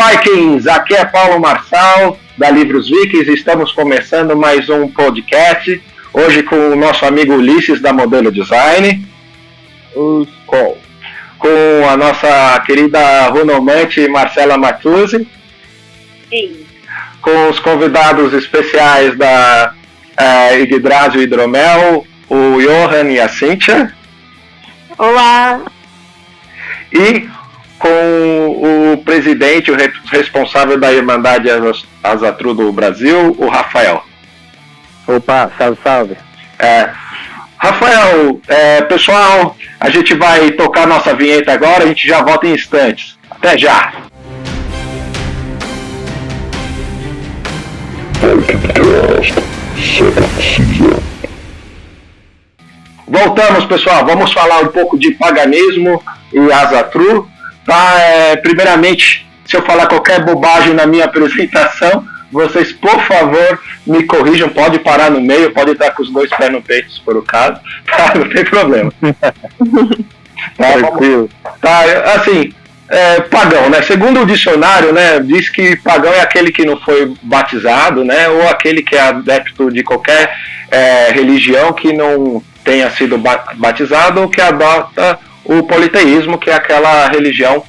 Vikings, aqui é Paulo Marçal, da Livros Vikings, estamos começando mais um podcast, hoje com o nosso amigo Ulisses, da Modelo Design, com a nossa querida runomante Marcela Matuzzi, com os convidados especiais da Yggdrasil Hidromel, o Johan e a Cíntia. Olá! E com o presidente, o responsável da Irmandade Azatru do Brasil, o Rafael. Opa, salve, salve. Rafael, pessoal, a gente vai tocar nossa vinheta agora, a gente já volta em instantes. Até já! Voltamos, pessoal, vamos falar um pouco de paganismo e Azatru. Primeiramente, se eu falar qualquer bobagem na minha apresentação, vocês, por favor, me corrijam. Pode parar no meio, pode estar com os dois pés no peito, se for o caso, tá? Não tem problema. Tranquilo. Assim, pagão, né? Segundo o dicionário, né, diz que pagão é aquele que não foi batizado, né, ou aquele que é adepto de qualquer religião que não tenha sido batizado ou que adota o politeísmo, que é aquela religião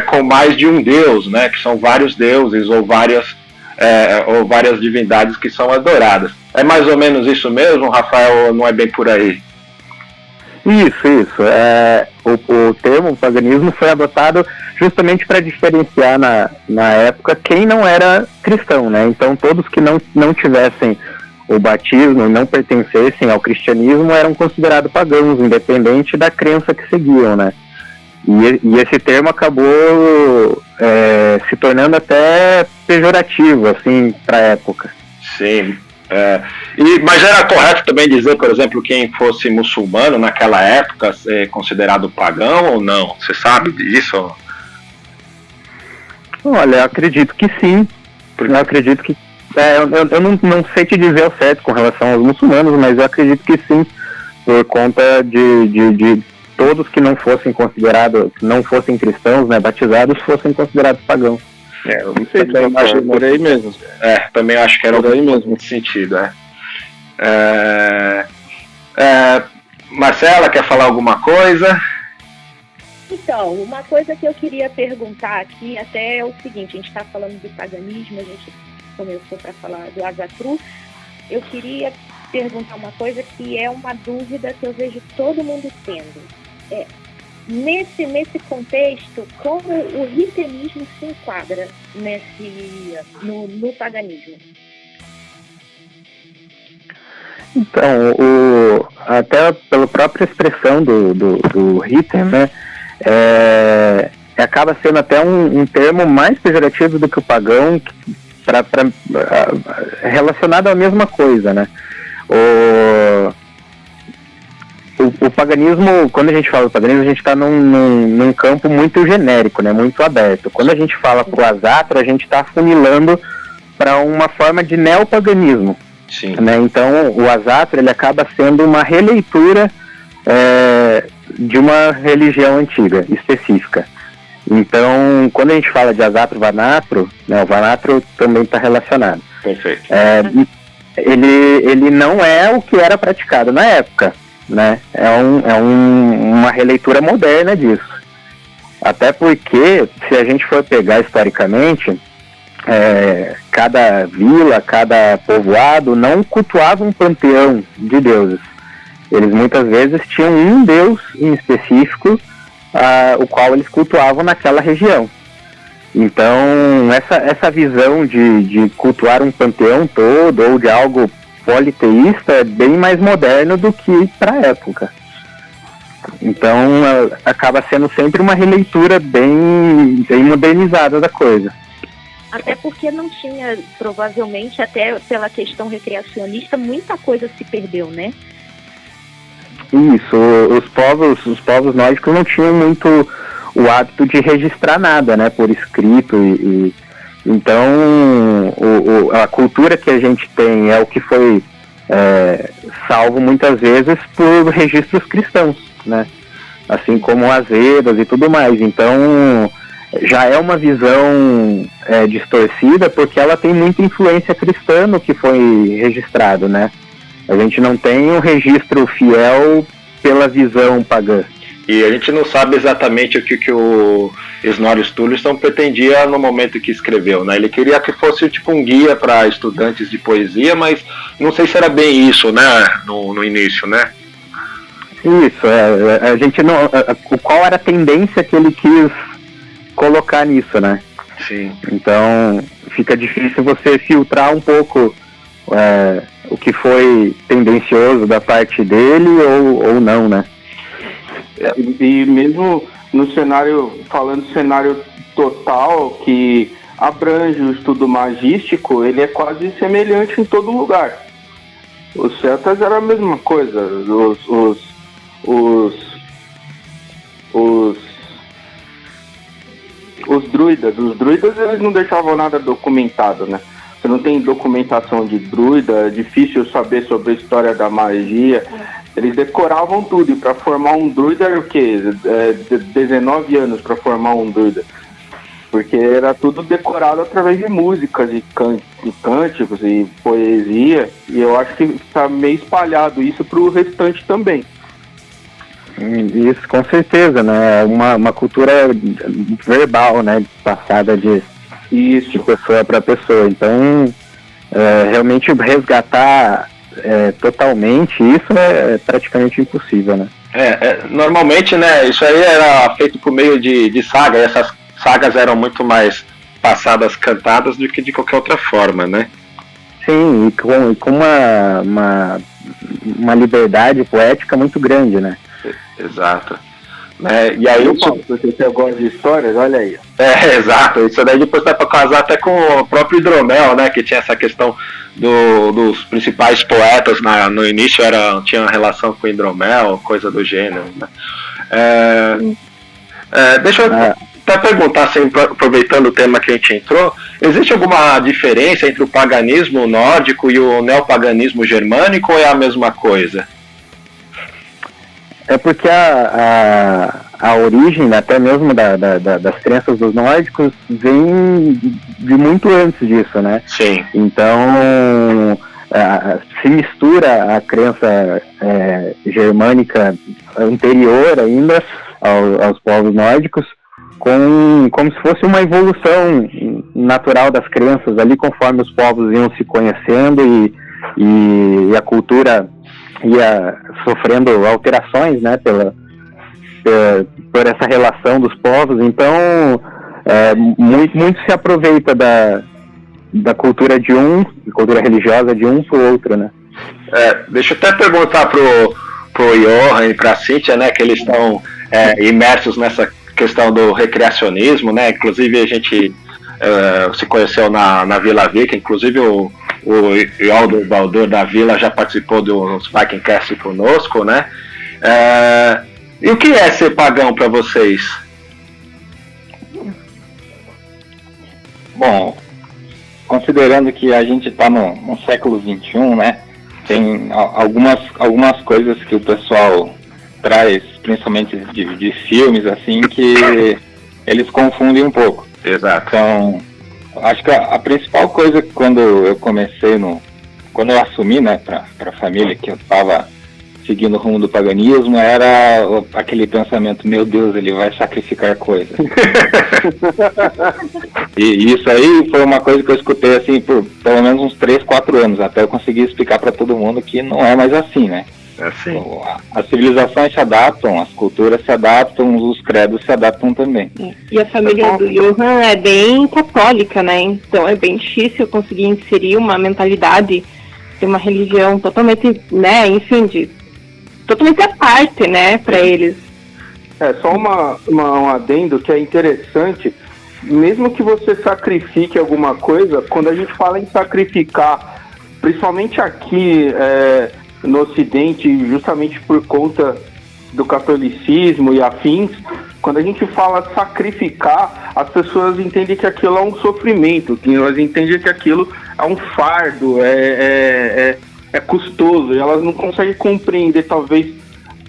com mais de um deus, né, que são vários deuses ou várias divindades que são adoradas. É mais ou menos isso mesmo, Rafael, ou não é bem por aí? Isso. O termo paganismo foi adotado justamente para diferenciar na época quem não era cristão, né? Então todos que não tivessem o batismo e não pertencessem ao cristianismo eram considerados pagãos, independente da crença que seguiam, né? E esse termo acabou se tornando até pejorativo, assim, para a época. Sim. Mas era correto também dizer, por exemplo, quem fosse muçulmano naquela época ser considerado pagão ou não? Você sabe disso? Olha, eu acredito que sim. Eu acredito que eu não sei te dizer ao certo com relação aos muçulmanos, mas eu acredito que sim, por conta de todos que não fossem considerados, não fossem cristãos, né, batizados, fossem considerados pagãos. Eu não sei, também acho por aí mesmo. Também acho que era por aí mesmo nesse sentido. Marcela, quer falar alguma coisa? Então, uma coisa que eu queria perguntar aqui até é o seguinte: a gente está falando de paganismo, a gente começou para falar do Azatru. Eu queria perguntar uma coisa que é uma dúvida que eu vejo todo mundo tendo. Nesse contexto, como o ritenismo se enquadra no paganismo? Então, até pela própria expressão do riten, né, acaba sendo até um termo mais pejorativo do que o pagão, relacionado à mesma coisa, né? O paganismo, quando a gente fala do paganismo, a gente está num campo muito genérico, né, muito aberto. Quando a gente fala pro Azatru, a gente está afunilando para uma forma de neopaganismo. Sim. Né? Então, o Azatru, ele acaba sendo uma releitura de uma religião antiga, específica. Então, quando a gente fala de Azatru Vanatru, né, o Vanatru também está relacionado. Perfeito. Ele não é o que era praticado na época, né? Uma releitura moderna disso. Até porque, se a gente for pegar historicamente, cada vila, cada povoado não cultuava um panteão de deuses. Eles muitas vezes tinham um deus em específico, o qual eles cultuavam naquela região. Então, essa visão de cultuar um panteão todo ou de algo politeísta é bem mais moderno do que para a época. Então, acaba sendo sempre uma releitura bem modernizada da coisa. Até porque não tinha, provavelmente, até pela questão recreacionista, muita coisa se perdeu, né? Isso, os povos nórdicos não tinham muito o hábito de registrar nada, né, por escrito então a cultura que a gente tem é o que foi salvo muitas vezes por registros cristãos, né, assim como Azedas e tudo mais. Então já é uma visão distorcida, porque ela tem muita influência cristã no que foi registrado, né? A gente não tem um registro fiel pela visão pagã. E a gente não sabe exatamente o que o Snorri Sturluson pretendia no momento que escreveu, né? Ele queria que fosse tipo um guia para estudantes de poesia, mas não sei se era bem isso, né? No início, né? Isso, a gente não. Qual era a tendência que ele quis colocar nisso, né? Sim. Então fica difícil você filtrar um pouco o que foi tendencioso da parte dele ou não, né? E mesmo no cenário, falando cenário total, que abrange o estudo magístico, ele é quase semelhante em todo lugar. Os celtas era a mesma coisa, os druidas eles não deixavam nada documentado, né? Você não tem documentação de druida, é difícil saber sobre a história da magia. Eles decoravam tudo, e para formar um druida era o quê? 19 anos para formar um druida. Porque era tudo decorado através de músicas e cânticos e poesia, e eu acho que está meio espalhado isso para o restante também. Isso, com certeza, né? Uma cultura verbal, né? Passada de pessoa para pessoa. Então, realmente resgatar totalmente isso é praticamente impossível, né? Normalmente, né? Isso aí era feito por meio de saga, e essas sagas eram muito mais passadas cantadas do que de qualquer outra forma, né? Sim, e com uma liberdade poética muito grande, né? Exato. E aí você gosta de histórias, olha aí. Exato. Isso daí depois dá para casar até com o próprio Hidromel, né? Que tinha essa questão dos principais poetas no início tinha relação com Hidromel, coisa do gênero, né? Deixa eu até perguntar, assim, aproveitando o tema que a gente entrou, existe alguma diferença entre o paganismo nórdico e o neopaganismo germânico, ou é a mesma coisa? É porque a origem, até mesmo das crenças dos nórdicos, vem de muito antes disso, né? Sim. Então, se mistura a crença germânica anterior ainda aos povos nórdicos, como se fosse uma evolução natural das crenças ali, conforme os povos iam se conhecendo e a cultura ia sofrendo alterações, né, por essa relação dos povos. Então, muito se aproveita da cultura de cultura religiosa de um para o outro, né? Deixa eu até perguntar pro Johan e pra Cíntia, né, que eles estão imersos nessa questão do recreacionismo, né? Inclusive a gente se conheceu na Vila Viking, inclusive o Aldo Baldur da Vila já participou dos Vikingcast conosco, né? E o que é ser pagão para vocês? Bom, considerando que a gente está no século XXI, né? Tem algumas coisas que o pessoal traz, principalmente de filmes, assim, que eles confundem um pouco. Exato. Então, acho que a principal coisa quando eu comecei quando eu assumi, né, pra família que eu tava seguindo o rumo do paganismo, era aquele pensamento, meu Deus, ele vai sacrificar coisas. E isso aí foi uma coisa que eu escutei assim por pelo menos uns 3, 4 anos, até eu conseguir explicar para todo mundo que não é mais assim, né? Assim. As civilizações se adaptam, as culturas se adaptam, os credos se adaptam também. E a família do Johan é bem católica, né? Então é bem difícil conseguir inserir uma mentalidade de uma religião totalmente, né, enfim, totalmente à parte, né, para eles. Só um adendo que é interessante, mesmo que você sacrifique alguma coisa, quando a gente fala em sacrificar, principalmente aqui no Ocidente, justamente por conta do catolicismo e afins, quando a gente fala sacrificar, as pessoas entendem que aquilo é um sofrimento, que elas entendem que aquilo é um fardo, é custoso, e elas não conseguem compreender talvez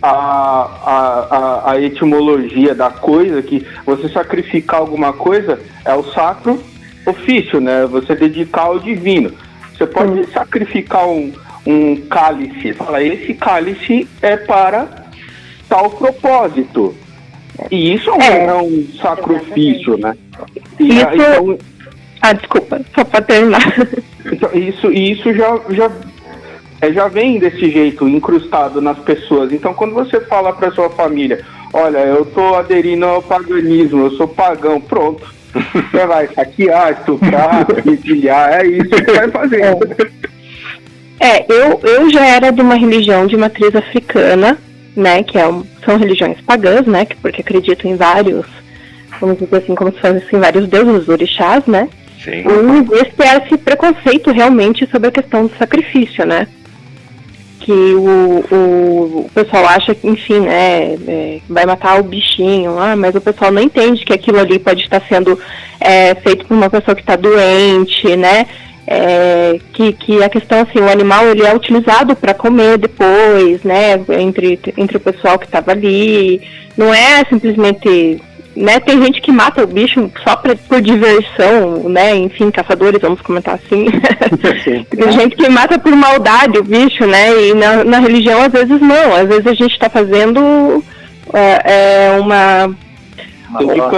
a etimologia da coisa, que você sacrificar alguma coisa é o sacro ofício, né? Você dedicar ao divino. Você pode sacrificar um cálice, falar, esse cálice é para tal propósito. E isso é um sacrifício, né? Isso... desculpa, só para terminar. Então, isso já vem desse jeito, incrustado nas pessoas. Então, quando você fala para sua família, olha, eu tô aderindo ao paganismo, eu sou pagão, pronto. Você vai saquear, estuprar, empilhar, é isso que vai fazer. Eu já era de uma religião de matriz africana, né, que são religiões pagãs, né, porque acreditam em vários, vamos dizer assim, como se fossem vários deuses, orixás, né. Sim. E esse preconceito realmente sobre a questão do sacrifício, né. Que o pessoal acha que, enfim, né, vai matar o bichinho, mas o pessoal não entende que aquilo ali pode estar sendo feito por uma pessoa que está doente, né, que a questão, assim, o animal ele é utilizado para comer depois, né, entre o pessoal que estava ali, não é simplesmente... Né, tem gente que mata o bicho só por diversão, né, enfim, caçadores, vamos comentar assim. Tem gente que mata por maldade o bicho, né, e na religião às vezes não, às vezes a gente está fazendo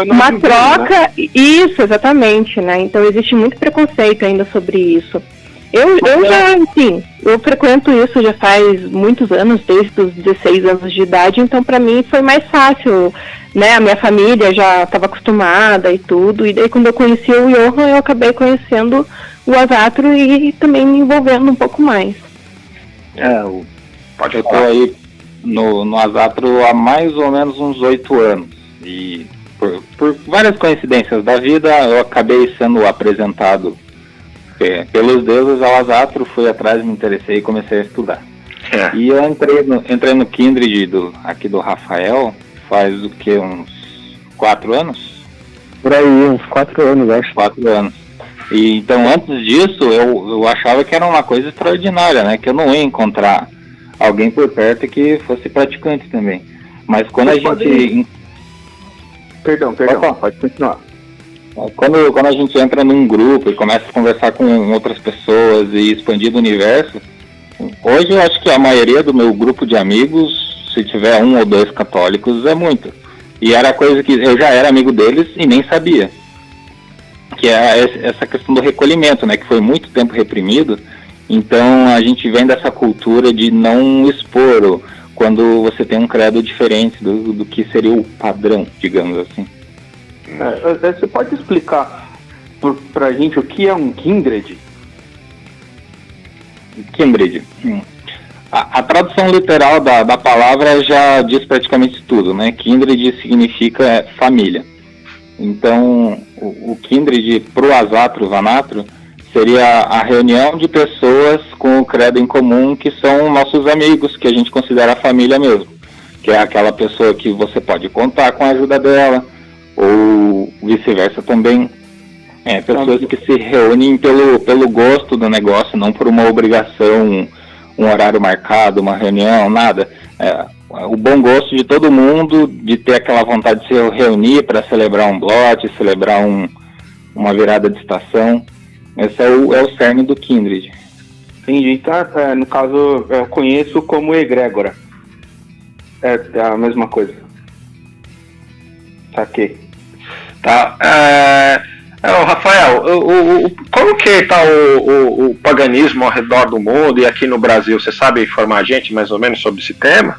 uma troca, né? Isso, exatamente, né, então existe muito preconceito ainda sobre isso. Eu já, enfim, eu frequento isso já faz muitos anos, desde os 16 anos de idade, então para mim foi mais fácil, né, a minha família já estava acostumada e tudo, e daí quando eu conheci o Johan, eu acabei conhecendo o Azatro e também me envolvendo um pouco mais. Eu tô aí no Azatro há mais ou menos uns 8 anos, e por várias coincidências da vida, eu acabei sendo apresentado pelos deuses ao Azatro, fui atrás, me interessei e comecei a estudar. E eu entrei no Kindred aqui do Rafael faz o que, uns 4 anos? Por aí, uns 4 anos, acho. 4 anos. E então antes disso eu achava que era uma coisa extraordinária, né? Que eu não ia encontrar alguém por perto que fosse praticante também. Mas quando Perdão, pode continuar. Quando a gente entra num grupo e começa a conversar com outras pessoas e expandir o universo, hoje eu acho que a maioria do meu grupo de amigos, se tiver 1 ou 2 católicos, é muito. E era coisa que eu já era amigo deles e nem sabia. Que é essa questão do recolhimento, né? Que foi muito tempo reprimido. Então a gente vem dessa cultura de não expor quando você tem um credo diferente do que seria o padrão, digamos assim. Você pode explicar pra gente o que é um Kindred? Kindred. A tradução literal da palavra já diz praticamente tudo, né? Kindred significa família. Então, o Kindred pro Azatro, Vanatro, seria a reunião de pessoas com o credo em comum que são nossos amigos, que a gente considera família mesmo. Que é aquela pessoa que você pode contar com a ajuda dela, ou vice-versa também. Pessoas que se reúnem pelo gosto do negócio, não por uma obrigação, um horário marcado, uma reunião, nada. O bom gosto de todo mundo, de ter aquela vontade de se reunir para celebrar um blote, celebrar uma virada de estação. Esse é o cerne do Kindred. Entendi. Tá, no caso, eu conheço como egrégora. É a mesma coisa. Saquei. Tá. Rafael, como que está o paganismo ao redor do mundo e aqui no Brasil? Você sabe informar a gente mais ou menos sobre esse tema?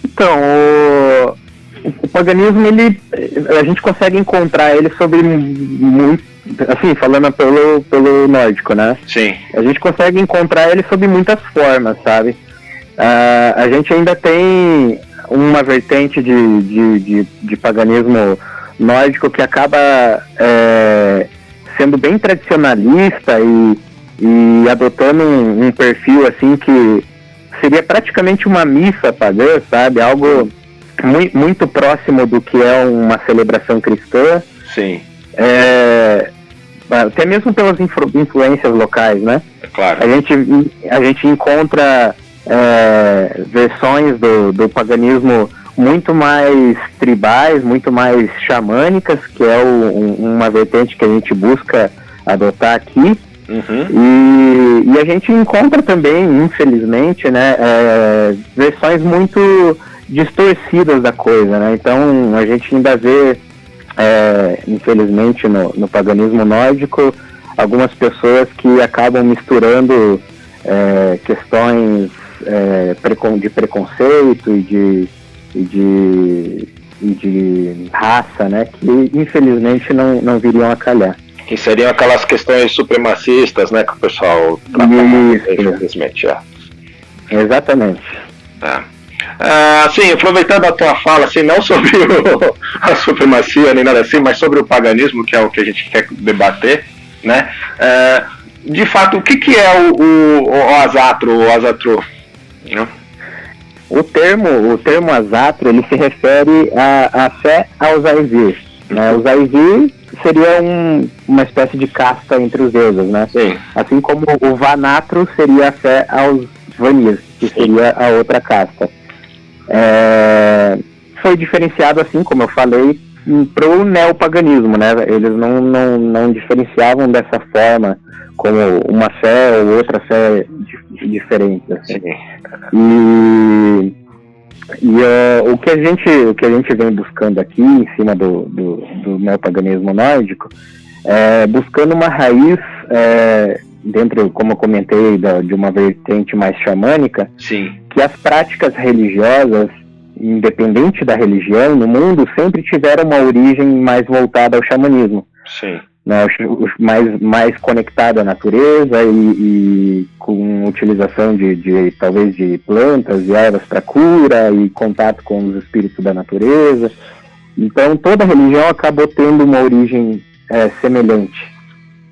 Então, o paganismo, a gente consegue encontrar ele sobre muito, assim, falando pelo nórdico, né? Sim. A gente consegue encontrar ele sob muitas formas, sabe? A gente ainda tem uma vertente de paganismo nórdico que acaba sendo bem tradicionalista e adotando um perfil assim que seria praticamente uma missa pagã, sabe? Algo muito próximo do que é uma celebração cristã. Sim. Até mesmo pelas influências locais, né? É claro. A gente encontra versões do paganismo muito mais tribais, muito mais xamânicas, que é uma vertente que a gente busca adotar aqui. E a gente encontra também, infelizmente, né, versões muito distorcidas da coisa, né? Então a gente ainda vê, infelizmente, no paganismo nórdico, algumas pessoas que acabam misturando questões de preconceito e de raça, né, que infelizmente não viriam a calhar. Que seriam aquelas questões supremacistas, né, que o pessoal infelizmente. Exatamente. Assim, aproveitando a tua fala, assim, não sobre a supremacia nem nada assim, mas sobre o paganismo, que é o que a gente quer debater, né? De fato, o que é o Asatru, o Asatru? O termo Asatru, ele se refere à fé aos Aesir, né? Os Aesir seria uma espécie de casta entre os deuses, né? Sim. Assim como o Vanatru seria a fé aos Vanir, que seria a outra casta. Foi diferenciado, assim como eu falei, para o neopaganismo, né? Eles não diferenciavam dessa forma como uma fé ou outra fé diferente, assim. O que a gente vem buscando aqui em cima do neopaganismo nórdico é buscando uma raiz dentro, como eu comentei, de uma vertente mais xamânica. Sim. Que as práticas religiosas, independente da religião, no mundo sempre tiveram uma origem mais voltada ao xamanismo. Sim. Né, mais conectada à natureza e com utilização talvez de plantas e ervas para cura e contato com os espíritos da natureza. Então toda religião acabou tendo uma origem semelhante.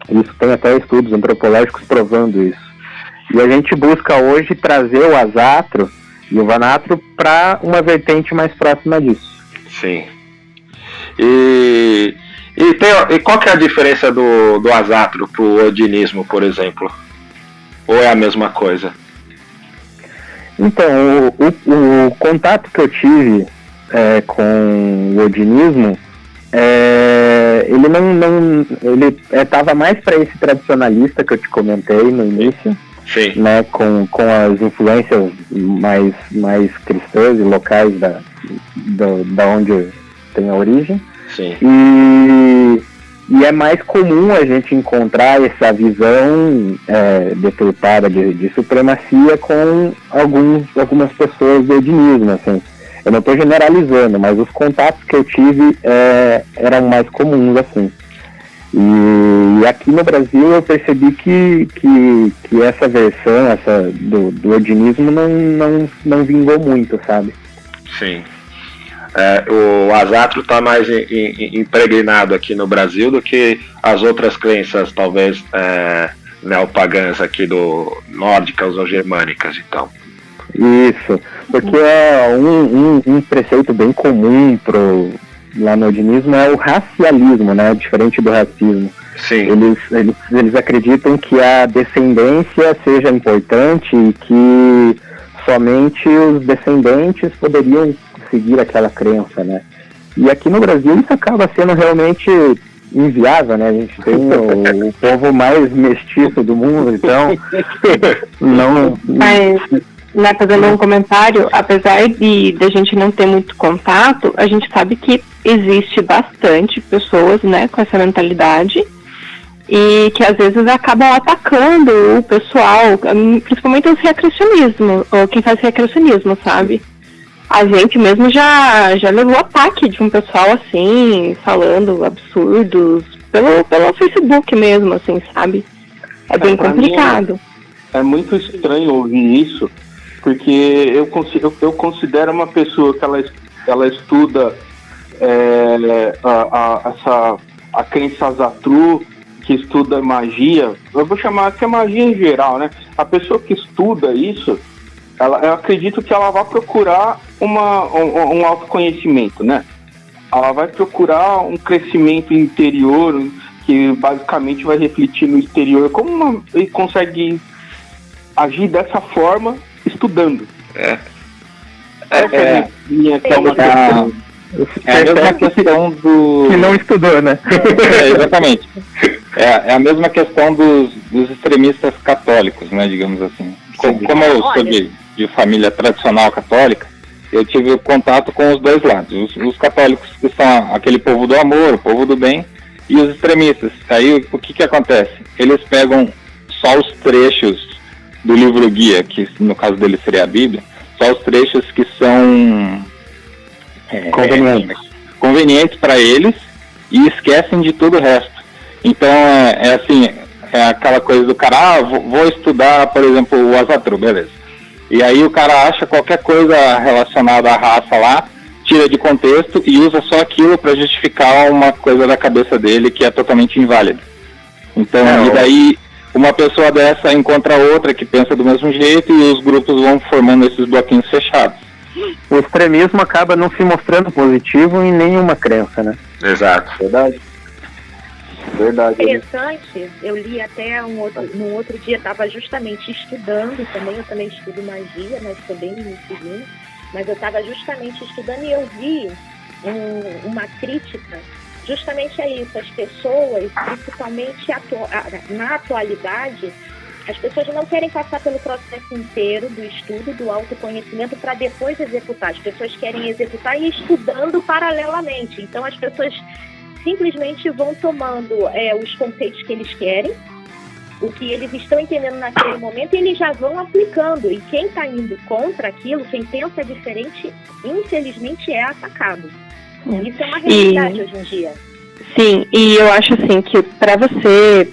Isso tem até estudos antropológicos provando isso. E a gente busca hoje trazer o Asatru e o Vanatru para uma vertente mais próxima disso. Sim. E qual que é a diferença do Asatru pro Odinismo, por exemplo? Ou é a mesma coisa? Então, o contato que eu tive com o Odinismo, ele estava mais para esse tradicionalista que eu te comentei no início. Sim. Né, com as influências mais cristãs e locais da onde tem a origem. Sim. E é mais comum a gente encontrar essa visão deturpada de supremacia com algumas pessoas do odinismo, assim. Eu não estou generalizando, mas os contatos que eu tive eram mais comuns, assim. E aqui no Brasil eu percebi que essa versão do odinismo não vingou muito, sabe? Sim. O Asatru está mais impregnado aqui no Brasil do que as outras crenças, talvez, neopagãs aqui nórdicas ou germânicas, então. Isso, porque um preceito bem comum lá no odinismo é o racialismo, né? Diferente do racismo. Sim. Eles acreditam que a descendência seja importante e que somente os descendentes poderiam seguir aquela crença, né? E aqui no Brasil isso acaba sendo realmente inviável, né? A gente tem o povo mais mestiço do mundo, então não... Mas, fazendo um comentário, apesar de a gente não ter muito contato, a gente sabe que existe bastante pessoas, né, com essa mentalidade e que às vezes acabam atacando o pessoal, principalmente os recreacionismo, ou quem faz recreacionismo, sabe? A gente mesmo já levou ataque de um pessoal assim, falando absurdos, pelo Facebook mesmo, assim, sabe? É bem complicado. É muito estranho ouvir isso, porque eu considero uma pessoa que ela estuda a crença Asatru, que estuda magia. Eu vou chamar que é magia em geral, né? A pessoa que estuda isso, eu acredito que ela vai procurar um autoconhecimento, né? Ela vai procurar um crescimento interior que basicamente vai refletir no exterior. Como ele consegue agir dessa forma estudando. É a mesma questão do... Que não estudou, né? Exatamente. É a mesma questão dos extremistas católicos, né, digamos assim. Como eu sou de família tradicional católica, eu tive contato com os dois lados. Os católicos, que são aquele povo do amor, o povo do bem, e os extremistas. Aí o que acontece? Eles pegam só os trechos do livro guia, que no caso dele seria a Bíblia, só os trechos que são convenientes para eles, e esquecem de todo o resto. Então é aquela coisa do cara, vou estudar, por exemplo, o Asatru, beleza. E aí o cara acha qualquer coisa relacionada à raça lá, tira de contexto e usa só aquilo para justificar uma coisa da cabeça dele que é totalmente inválida. Então, e daí uma pessoa dessa encontra outra que pensa do mesmo jeito e os grupos vão formando esses bloquinhos fechados. O extremismo acaba não se mostrando positivo em nenhuma crença, né? Exato. Verdade. Interessante, eu li até no outro dia, estava justamente estudando também, eu também estudo magia, mas estou bem no segundo, mas eu estava justamente estudando e eu vi uma crítica justamente a isso. As pessoas, principalmente na atualidade, as pessoas não querem passar pelo processo inteiro do estudo, do autoconhecimento, para depois executar. As pessoas querem executar e estudando paralelamente. Então, as pessoas simplesmente vão tomando os conceitos que eles querem, o que eles estão entendendo naquele momento, e eles já vão aplicando. E quem está indo contra aquilo, quem pensa diferente, infelizmente é atacado. Isso é uma realidade hoje em dia. Sim, e eu acho assim que para você,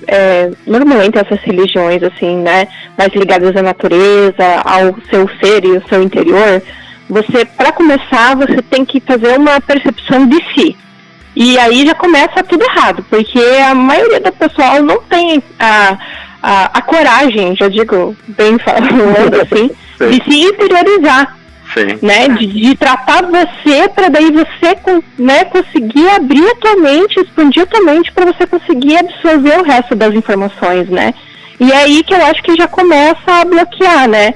normalmente essas religiões assim, né, mais ligadas à natureza, ao seu ser e ao seu interior, você, para começar, você tem que fazer uma percepção de si. E aí já começa tudo errado, porque a maioria do pessoal não tem a coragem, já digo bem falando assim, de se interiorizar. Sim. Né, de tratar você, para daí você, né, conseguir abrir a tua mente, expandir a tua mente, para você conseguir absorver o resto das informações, né? E é aí que eu acho que já começa a bloquear, né?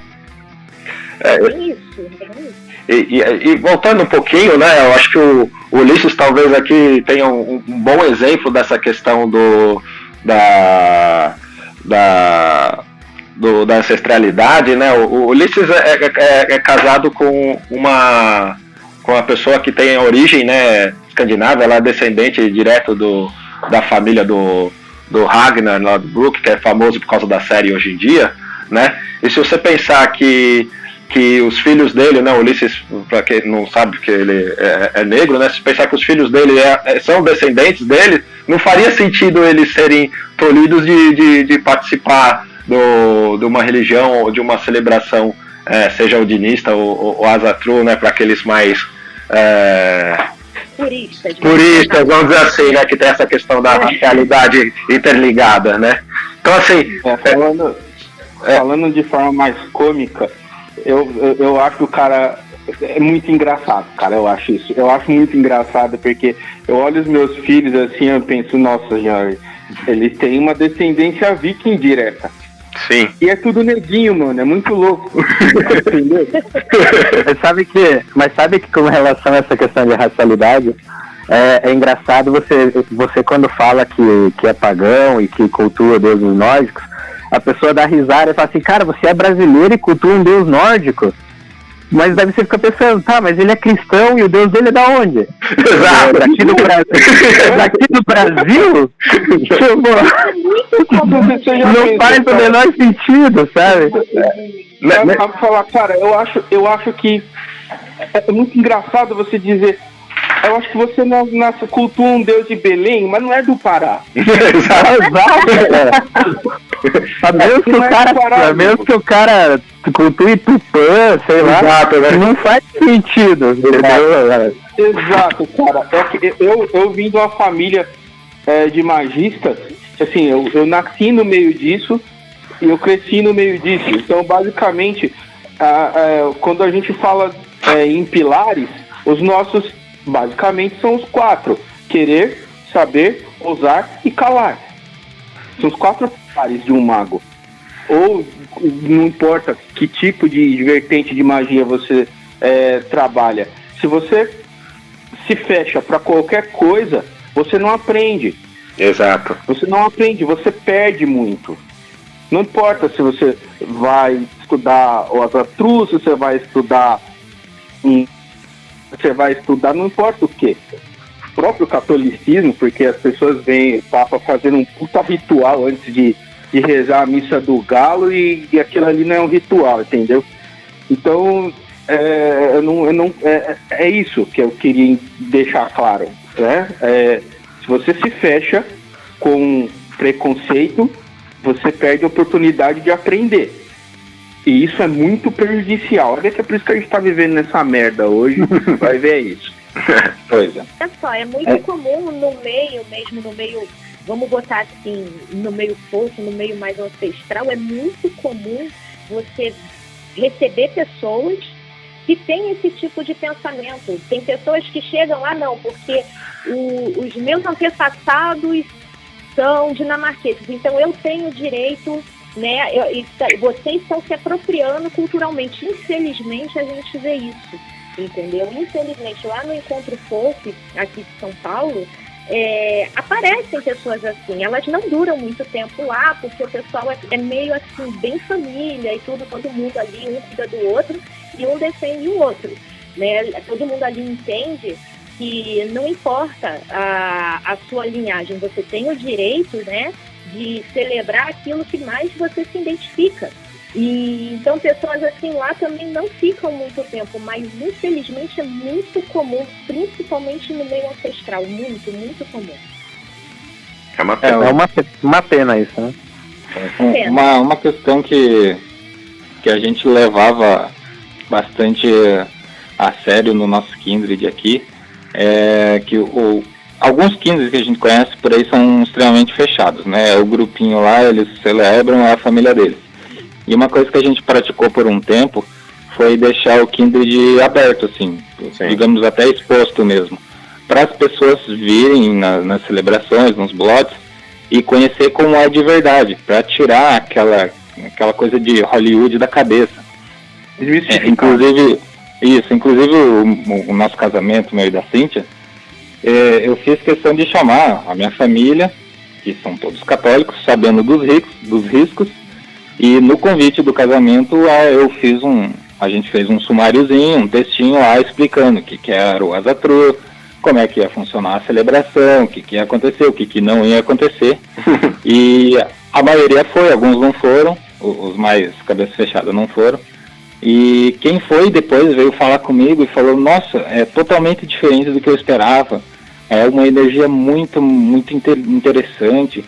E voltando um pouquinho, né, eu acho que o Ulisses talvez aqui tenha um bom exemplo dessa questão da ancestralidade, né? O Ulisses é casado com uma pessoa que tem origem, né, escandinava, ela é descendente direto da família do Ragnar Lodbrok, que é famoso por causa da série hoje em dia, né? E se você pensar que os filhos dele, né, Ulisses, para quem não sabe que ele é negro, né, se pensar que os filhos dele são descendentes dele, não faria sentido eles serem tolhidos de participar de uma religião ou de uma celebração, seja odinista ou Asatru, né, para aqueles mais puristas, vamos dizer assim, né, que tem essa questão da racialidade interligada, né? Então, assim, falando de forma mais cômica, eu acho que o cara é muito engraçado, cara, eu acho isso. Eu acho muito engraçado porque eu olho os meus filhos assim, eu penso, nossa senhora, eles têm uma descendência viking direta. Sim. E é tudo neguinho, mano, é muito louco. Entendeu? Mas sabe que com relação a essa questão de racialidade, é engraçado você quando fala que é pagão e que cultua deuses nórdicos, a pessoa dá risada e fala assim, cara, você é brasileiro e cultua um deus nórdico? Mas daí você fica pensando, tá, mas ele é cristão e o deus dele é da onde? Exato. Daqui do Brasil? Não faz o menor sentido, sabe? Sabe falar, cara, eu acho que é muito engraçado você dizer, eu acho que você cultua um deus de Belém, mas não é do Pará. Exato. A menos que o cara cultue Tupã, sei lá, exato, né? Não faz sentido, entendeu? Exato, cara. Eu vim de uma família de magistas, assim, eu nasci no meio disso e eu cresci no meio disso. Então, basicamente, quando a gente fala em pilares, os nossos, basicamente, são os 4. Querer, saber, ousar e calar. São os 4 pilares de um mago. Ou não importa que tipo de vertente de magia você trabalha. Se você se fecha para qualquer coisa, você não aprende. Exato. Você não aprende, você perde muito. Não importa se você vai estudar o Asatru, se você vai estudar não importa o quê. O próprio catolicismo, porque as pessoas veem o Papa fazendo um puta ritual antes de rezar a missa do galo e aquilo ali não é um ritual, entendeu? Então, é isso que eu queria deixar claro, né? Se você se fecha com preconceito, você perde a oportunidade de aprender. E isso é muito prejudicial. Olha que é por isso que a gente tá vivendo nessa merda hoje. Vai ver isso. Pois é. Olha só, é muito comum no meio, vamos botar assim, no meio fofo, no meio mais ancestral, é muito comum você receber pessoas que têm esse tipo de pensamento. Tem pessoas que chegam, não, porque os meus antepassados são dinamarqueses, então eu tenho direito, né? Vocês estão se apropriando culturalmente. Infelizmente, a gente vê isso, entendeu? Infelizmente, lá no Encontro Folk, aqui de São Paulo, aparecem pessoas assim. Elas não duram muito tempo lá, porque o pessoal é meio assim, bem família e tudo, todo mundo ali, um cuida do outro e um defende o outro, né? Todo mundo ali entende que não importa a sua linhagem, você tem o direito, né, de celebrar aquilo que mais você se identifica. E então pessoas assim lá também não ficam muito tempo, mas infelizmente é muito comum, principalmente no meio ancestral, muito, muito comum. É uma pena. Uma pena isso, né? Uma questão que a gente levava bastante a sério no nosso Kindred aqui é que alguns Kindred que a gente conhece por aí são extremamente fechados, né? O grupinho lá, eles celebram a família deles. E uma coisa que a gente praticou por um tempo foi deixar o Kindred aberto, assim, digamos até exposto mesmo, para as pessoas virem nas celebrações, nos blogs, e conhecer como é de verdade, para tirar aquela coisa de Hollywood da cabeça. Inclusive o nosso casamento, meu e da Cíntia, eu fiz questão de chamar a minha família, que são todos católicos, sabendo dos riscos, e no convite do casamento a gente fez um sumáriozinho, um textinho lá explicando o que era o Asatru, como é que ia funcionar a celebração, o que ia acontecer, o que não ia acontecer. E a maioria foi, alguns não foram, os mais cabeça fechada não foram. E quem foi depois veio falar comigo e falou, nossa, é totalmente diferente do que eu esperava. É uma energia muito, muito interessante.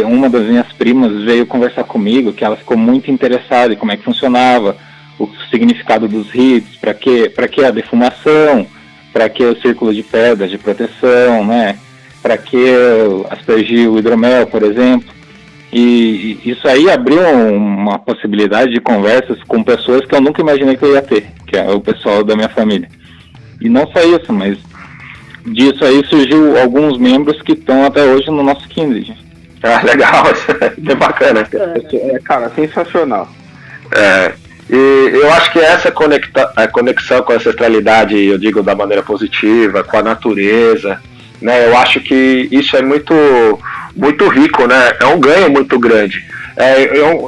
Uma das minhas primas veio conversar comigo, que ela ficou muito interessada em como é que funcionava, o significado dos ritos, para que a defumação, para que o círculo de pedras de proteção, né? Para que aspergir o hidromel, por exemplo. E isso aí abriu uma possibilidade de conversas com pessoas que eu nunca imaginei que eu ia ter, que é o pessoal da minha família. E não só isso, mas disso aí surgiu alguns membros que estão até hoje no nosso Kindred. Legal, é bacana. Cara, sensacional. E eu acho que essa conexão com a ancestralidade, eu digo da maneira positiva, com a natureza, né? Eu acho que isso é muito, muito rico, né? É um ganho muito grande.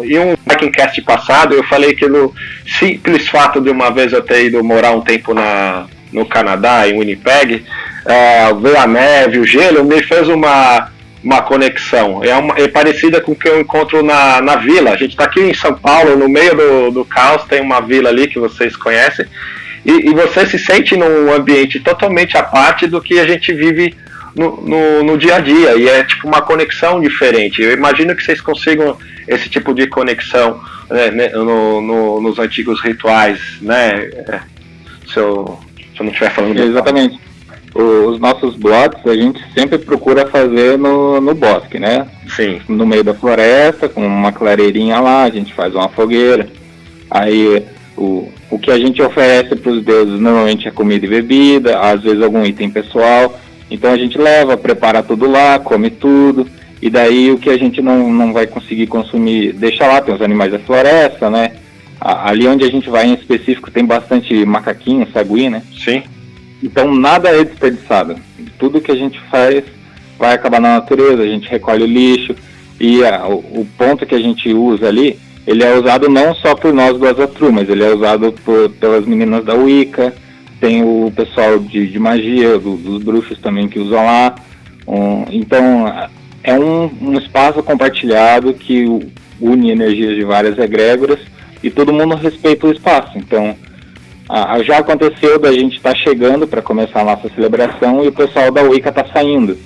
Em um Vikingcast passado, eu falei que no simples fato de uma vez eu ter ido morar um tempo no Canadá, em Winnipeg, ver a neve, o gelo, me fez uma conexão. É parecida com o que eu encontro na vila. A gente está aqui em São Paulo, no meio do caos, tem uma vila ali que vocês conhecem, e você se sente num ambiente totalmente à parte do que a gente vive no dia a dia, e é tipo uma conexão diferente. Eu imagino que vocês consigam esse tipo de conexão, né, nos antigos rituais, né? Se eu não estiver falando... Exatamente. Os nossos blogs a gente sempre procura fazer no bosque, né? Sim. No meio da floresta, com uma clareirinha lá, a gente faz uma fogueira. Aí o que a gente oferece para os deuses normalmente é comida e bebida, às vezes algum item pessoal. Então a gente leva, prepara tudo lá, come tudo. e daí o que a gente não vai conseguir consumir, deixa lá, tem os animais da floresta, né? Ali onde a gente vai em específico tem bastante macaquinho, sagui, né? Sim. Então nada é desperdiçado. Tudo que a gente faz vai acabar na natureza, a gente recolhe o lixo, e o ponto que a gente usa ali, ele é usado não só por nós do Azatru, mas ele é usado pelas meninas da Wicca, tem o pessoal de magia, dos bruxos também que usam lá. Então é um espaço compartilhado que une energias de várias egrégoras e todo mundo respeita o espaço. Então já aconteceu da gente estar chegando para começar a nossa celebração e o pessoal da Wicca está saindo.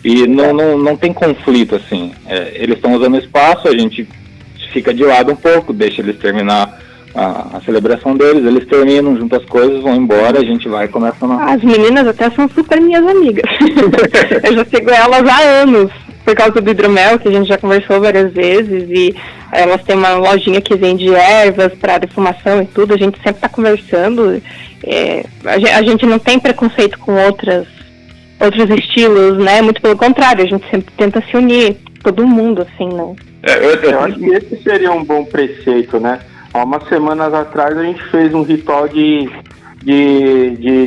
E não tem conflito, assim. Eles estão usando o espaço, a gente fica de lado um pouco, deixa eles terminar a celebração deles, eles terminam, juntam as coisas, vão embora, a gente vai e começa a nossa. As meninas até são super minhas amigas. Eu já sigo elas há anos, por causa do hidromel, que a gente já conversou várias vezes, e elas têm uma lojinha que vende ervas para defumação e tudo, a gente sempre está conversando. A gente não tem preconceito com outros estilos, né? Muito pelo contrário, a gente sempre tenta se unir, todo mundo, assim, né? Eu acho que esse seria um bom preceito, né? Há umas semanas atrás a gente fez um ritual de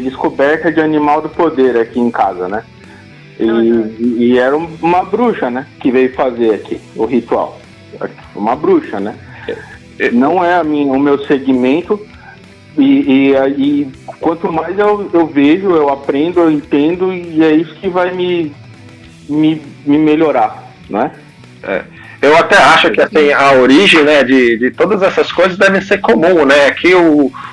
descoberta de animal do poder aqui em casa, né? E era uma bruxa, né? Que veio fazer aqui o ritual. Uma bruxa, né? Não é o meu segmento. E quanto mais eu vejo, eu aprendo, eu entendo, e é isso que vai me melhorar, né? Eu até acho que assim, a origem, né, de todas essas coisas deve ser comum, né? Que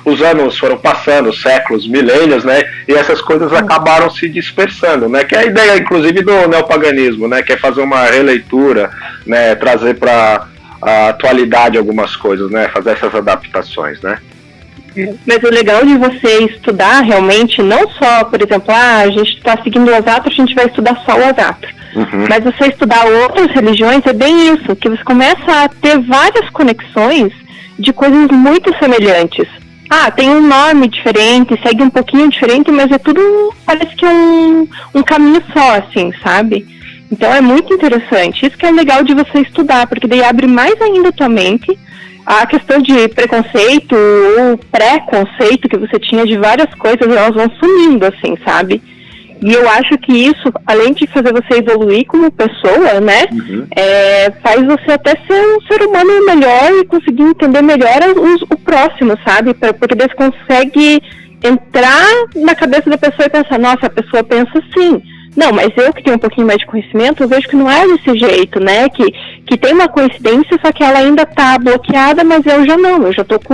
os anos foram passando, séculos, milênios, né? E essas coisas acabaram se dispersando, né? Que é a ideia, inclusive, do neopaganismo, né? Que é fazer uma releitura, né? Trazer para a atualidade algumas coisas, né? Fazer essas adaptações, né? Mas o legal de você estudar realmente, não só, por exemplo, a gente está seguindo o Azatru, a gente vai estudar só o Azatru. Uhum. Mas você estudar outras religiões é bem isso, que você começa a ter várias conexões de coisas muito semelhantes. Tem um nome diferente, segue um pouquinho diferente, mas é tudo, parece que um caminho só, assim, sabe? Então é muito interessante. Isso que é legal de você estudar, porque daí abre mais ainda a tua mente. A questão de preconceito ou pré-conceito que você tinha de várias coisas, elas vão sumindo, assim, sabe? E eu acho que isso, além de fazer você evoluir como pessoa, né? Uhum. Faz você até ser um ser humano melhor e conseguir entender melhor o próximo, sabe? Porque você consegue entrar na cabeça da pessoa e pensar, nossa, a pessoa pensa assim. Não, mas eu que tenho um pouquinho mais de conhecimento, eu vejo que não é desse jeito, né? Que tem uma coincidência, só que ela ainda tá bloqueada, mas eu já tô com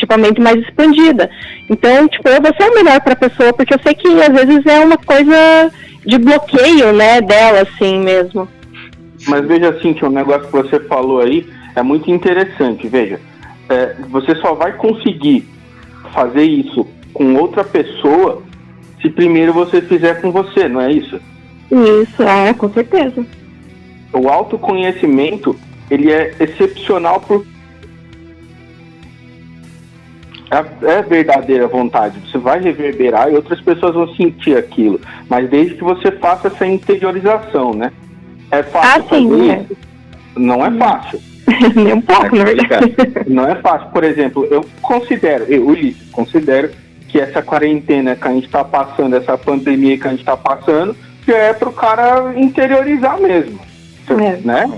a mente mais expandida. Então, eu vou ser o melhor pra pessoa, porque eu sei que às vezes é uma coisa de bloqueio, né, dela, assim mesmo. Mas veja assim, que um negócio que você falou aí é muito interessante, veja. Você só vai conseguir fazer isso com outra pessoa se primeiro você fizer com você, não é isso? Isso, com certeza. O autoconhecimento, ele é excepcional por... É verdadeira vontade, você vai reverberar e outras pessoas vão sentir aquilo, mas desde que você faça essa interiorização, né? É fácil fazer isso? Não é fácil. Nem um pouco, na verdade. Não é fácil. Por exemplo, eu Ulisses, considero que essa quarentena que a gente está passando, essa pandemia que a gente está passando, que é para o cara interiorizar mesmo, né?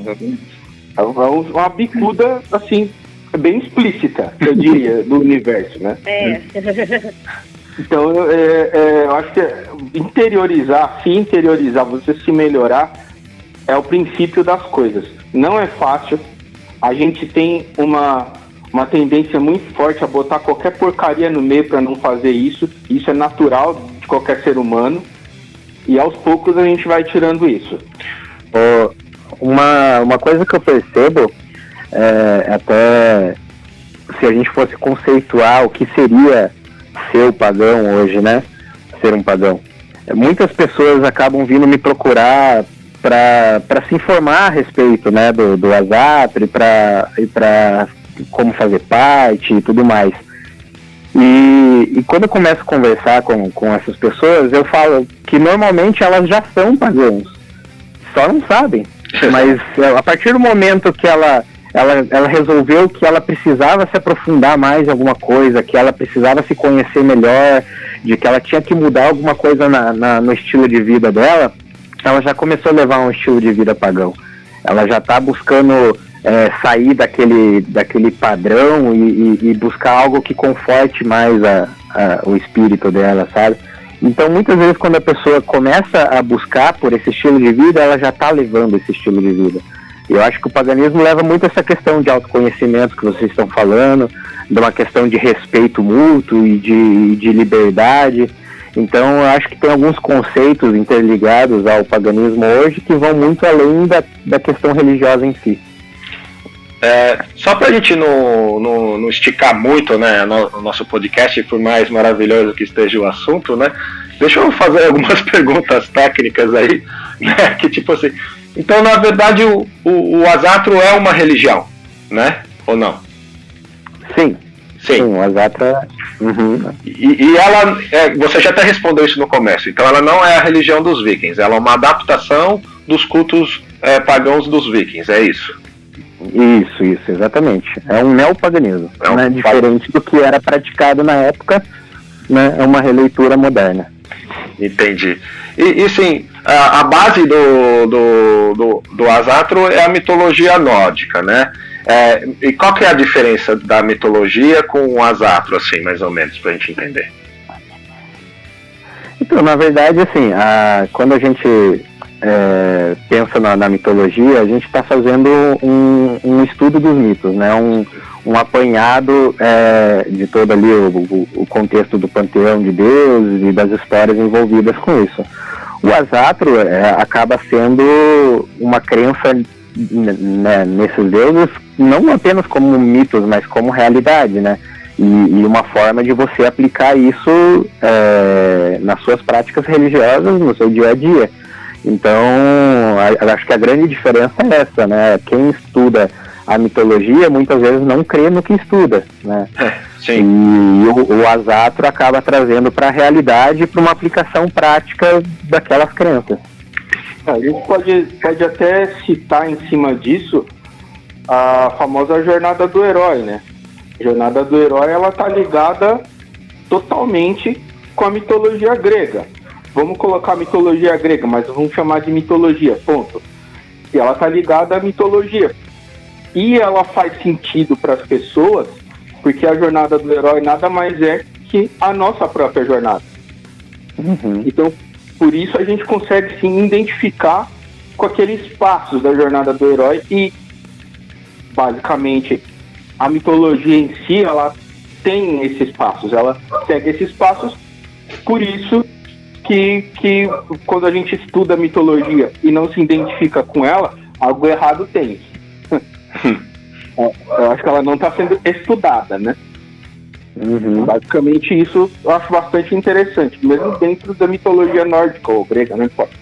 É uma bicuda, assim, bem explícita, eu diria, do universo, né? Então, eu acho que se interiorizar, você se melhorar, é o princípio das coisas. Não é fácil, a gente tem uma tendência muito forte a botar qualquer porcaria no meio para não fazer isso. Isso é natural de qualquer ser humano. E aos poucos a gente vai tirando isso. Uma coisa que eu percebo, até se a gente fosse conceituar o que seria ser o pagão hoje, né? Ser um pagão. Muitas pessoas acabam vindo me procurar para se informar a respeito, né, do Azatru e para como fazer parte e tudo mais. E quando eu começo a conversar com essas pessoas, eu falo que normalmente elas já são pagãos, só não sabem. Mas a partir do momento que ela resolveu que ela precisava se aprofundar mais em alguma coisa, que ela precisava se conhecer melhor, de que ela tinha que mudar alguma coisa no estilo de vida dela, ela já começou a levar um estilo de vida pagão. Ela já está buscando sair daquele padrão e buscar algo que conforte mais o espírito dela, sabe? Então, muitas vezes, quando a pessoa começa a buscar por esse estilo de vida, ela já está levando esse estilo de vida. Eu acho que o paganismo leva muito essa questão de autoconhecimento que vocês estão falando, de uma questão de respeito mútuo e de liberdade. Então, eu acho que tem alguns conceitos interligados ao paganismo hoje que vão muito além da questão religiosa em si. Só para a gente não esticar muito, né, o nosso podcast, por mais maravilhoso que esteja o assunto, né, deixa eu fazer algumas perguntas técnicas aí, né, que tipo assim, então na verdade o Asatru é uma religião, né, ou não? Sim, o Asatru é... Uhum. E ela, você já até respondeu isso no começo, então ela não é a religião dos vikings, ela é uma adaptação dos cultos pagãos dos vikings, é isso? Isso, exatamente. É um neopaganismo, né? Diferente do que era praticado na época, né? É uma releitura moderna. Entendi. E sim, a base do Asatru é a mitologia nórdica, né? E qual que é a diferença da mitologia com o Asatru, assim, mais ou menos, pra gente entender? Então, na verdade, assim, quando a gente pensa na mitologia, a gente está fazendo um estudo dos mitos, né? Um apanhado de todo ali o contexto do panteão de deuses e das histórias envolvidas com isso. O Asatru acaba sendo uma crença, né, nesses deuses, não apenas como mitos, mas como realidade, né? E uma forma de você aplicar isso nas suas práticas religiosas, no seu dia a dia. Então, acho que a grande diferença é essa, né? Quem estuda a mitologia muitas vezes não crê no que estuda, né? Sim. E o Asatru acaba trazendo para a realidade, para uma aplicação prática daquelas crenças. A gente pode até citar em cima disso a famosa jornada do herói, né? A jornada do herói, ela tá ligada totalmente com a mitologia grega. Vamos colocar a mitologia grega, mas vamos chamar de mitologia, ponto. E ela tá ligada à mitologia. E ela faz sentido para as pessoas, porque a jornada do herói nada mais é que a nossa própria jornada. Uhum. Então, por isso a gente consegue se identificar com aqueles passos da jornada do herói e, basicamente, a mitologia em si, ela tem esses passos, ela segue esses passos, por isso que quando a gente estuda a mitologia e não se identifica com ela, algo errado tem. Eu acho que ela não está sendo estudada, né? Uhum. Basicamente isso eu acho bastante interessante, mesmo dentro da mitologia nórdica ou grega, não importa.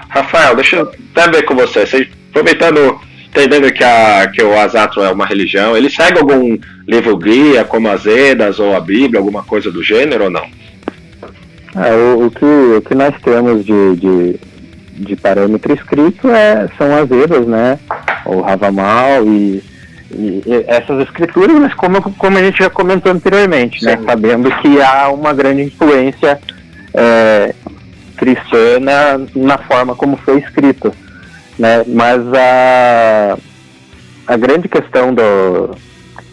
Rafael, deixa eu até ver com você. Aproveitando, entendendo que o Asatru é uma religião, ele segue algum livro guia, como as Edas ou a Bíblia, alguma coisa do gênero ou não? O que nós temos de parâmetro escrito são as Edas, né? O Havamal e essas escrituras, mas como a gente já comentou anteriormente, né? Sabendo que há uma grande influência cristã na forma como foi escrito, né? Mas a grande questão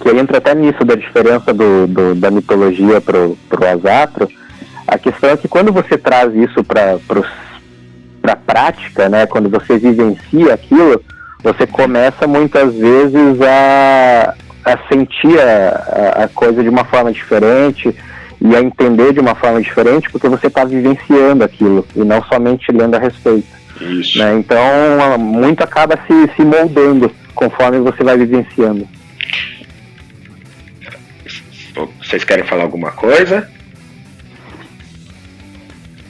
que entra até nisso da diferença da mitologia pro Asatru, a questão é que quando você traz isso para a prática, né? Quando você vivencia aquilo, você começa muitas vezes a sentir a coisa de uma forma diferente e a entender de uma forma diferente, porque você está vivenciando aquilo e não somente lendo a respeito. Isso. Né? Então, muito acaba se moldando conforme você vai vivenciando. Vocês querem falar alguma coisa?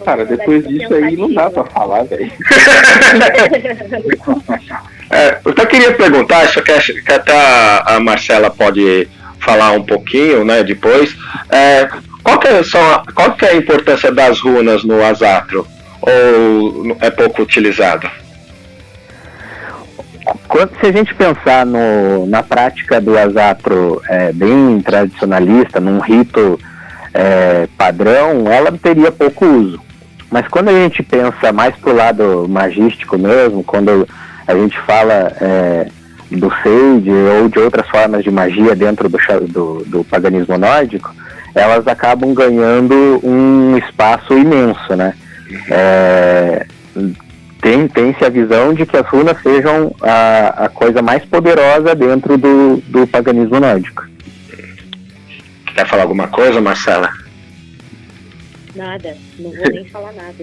Cara, depois disso aí não dá pra falar, velho. Eu só queria perguntar, isso que até a Marcela pode falar um pouquinho, né, depois. Qual que é a importância das runas no Asatru? ou é pouco utilizado? Se a gente pensar na prática do Asatru bem tradicionalista, num rito padrão, ela teria pouco uso. Mas quando a gente pensa mais pro lado magístico mesmo, quando a gente fala do Sage ou de outras formas de magia dentro do paganismo nórdico, elas acabam ganhando um espaço imenso, né? Tem-se a visão de que as runas sejam a coisa mais poderosa dentro do paganismo nórdico. Quer falar alguma coisa, Marcela? Nada, não vou nem falar nada.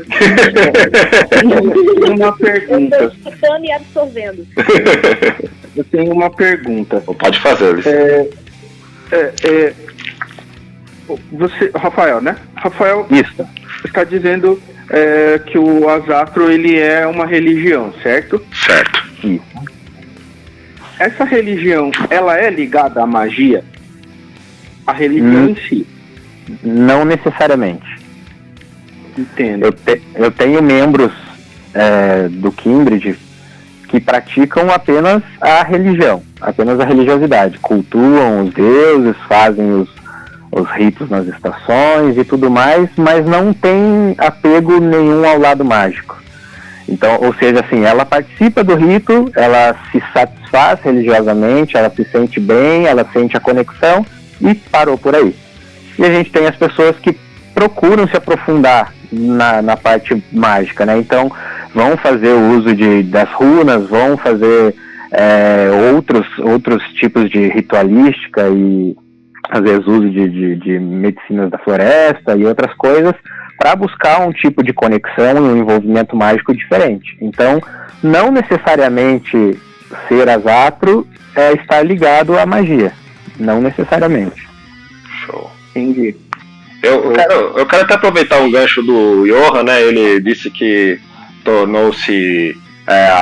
Uma pergunta. Eu estou escutando e absorvendo. Eu tenho uma pergunta. Pode fazer, Luiz. Você, Rafael, né? Rafael Isso. está dizendo que o Asatru ele é uma religião, certo? Certo. Isso. Essa religião, ela é ligada à magia? A religião em si? Não necessariamente. Entendo. Eu tenho membros do Kindred que praticam apenas a religião, apenas a religiosidade, cultuam os deuses, fazem os ritos nas estações e tudo mais, mas não tem apego nenhum ao lado mágico. Então, ou seja, assim, ela participa do rito, ela se satisfaz religiosamente, ela se sente bem, ela sente a conexão e parou por aí. E a gente tem as pessoas que procuram se aprofundar na parte mágica, né? Então vão fazer o uso das runas, vão fazer outros tipos de ritualística e às vezes uso de medicinas da floresta e outras coisas para buscar um tipo de conexão e um envolvimento mágico diferente. Então não necessariamente ser Asatru estar ligado à magia, não necessariamente. Show. Entendi. Eu quero até aproveitar um gancho do Johan, né? Ele disse que tornou-se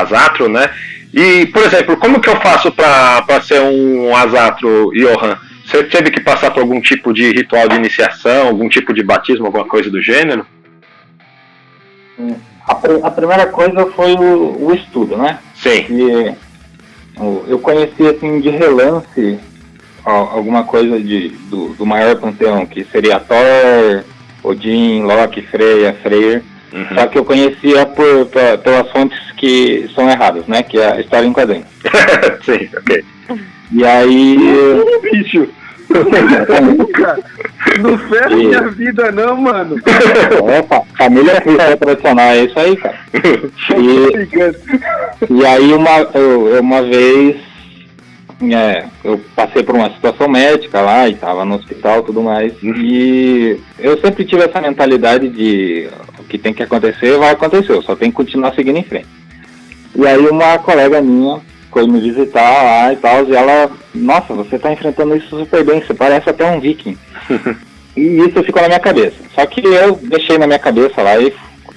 Asatru, né? E, por exemplo, como que eu faço para ser um Asatru, Johan? Você teve que passar por algum tipo de ritual de iniciação, algum tipo de batismo, alguma coisa do gênero? A primeira coisa foi o estudo, né? Sim. E eu conheci, assim, de relance alguma coisa do maior panteão, que seria Thor, Odin, Loki, Freya, Freyr. Uhum. Só que eu conhecia pelas fontes que são erradas, né? Que é a história em quadrinhos. Sim, ok. E aí... Bicho! Não ferra minha vida não, mano. Família cristã tradicional, é isso aí, cara. E aí uma vez eu passei por uma situação médica lá e tava no hospital e tudo mais. E eu sempre tive essa mentalidade de o que tem que acontecer, vai acontecer, eu só tenho que continuar seguindo em frente. E aí uma colega minha foi me visitar lá e tal, e ela, nossa, você tá enfrentando isso super bem, você parece até um viking. E isso ficou na minha cabeça. Só que eu deixei na minha cabeça lá e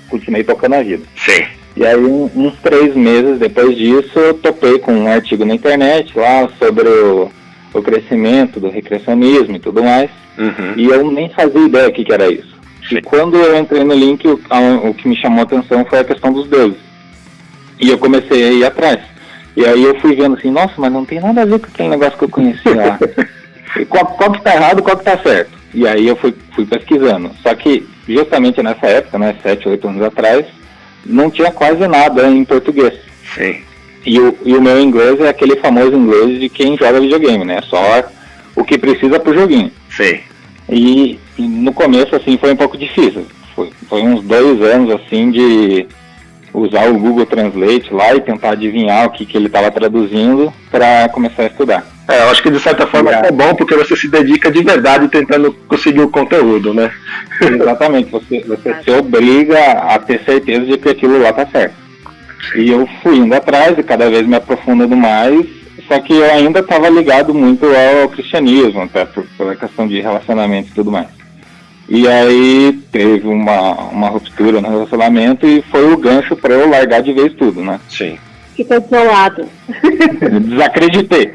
continuei tocando a vida. Sim. E aí, uns 3 meses depois disso, eu topei com um artigo na internet lá sobre o crescimento do recreacionismo e tudo mais. Uhum. E eu nem fazia ideia do que era isso. Sim. E quando eu entrei no link, o que me chamou a atenção foi a questão dos deuses. E eu comecei a ir atrás. E aí eu fui vendo assim, nossa, mas não tem nada a ver com aquele negócio que eu conhecia lá. E qual que tá errado, qual que tá certo? E aí eu fui pesquisando. Só que, justamente nessa época, né, 7, 8 anos atrás, não tinha quase nada em português. Sim. E o meu inglês é aquele famoso inglês de quem joga videogame, né? Só o que precisa pro joguinho. Sim. E no começo, assim, foi um pouco difícil. Foi uns 2 anos, assim, de usar o Google Translate lá e tentar adivinhar o que ele estava traduzindo para começar a estudar. Eu acho que de certa forma é bom, porque você se dedica de verdade tentando conseguir o conteúdo, né? Exatamente, você se obriga a ter certeza de que aquilo lá tá certo. E eu fui indo atrás e cada vez me aprofundando mais, só que eu ainda estava ligado muito ao cristianismo, até pela questão de relacionamento e tudo mais. E aí teve uma ruptura no relacionamento e foi o gancho para eu largar de vez tudo, né? Sim. Ficou do seu lado. Desacreditei,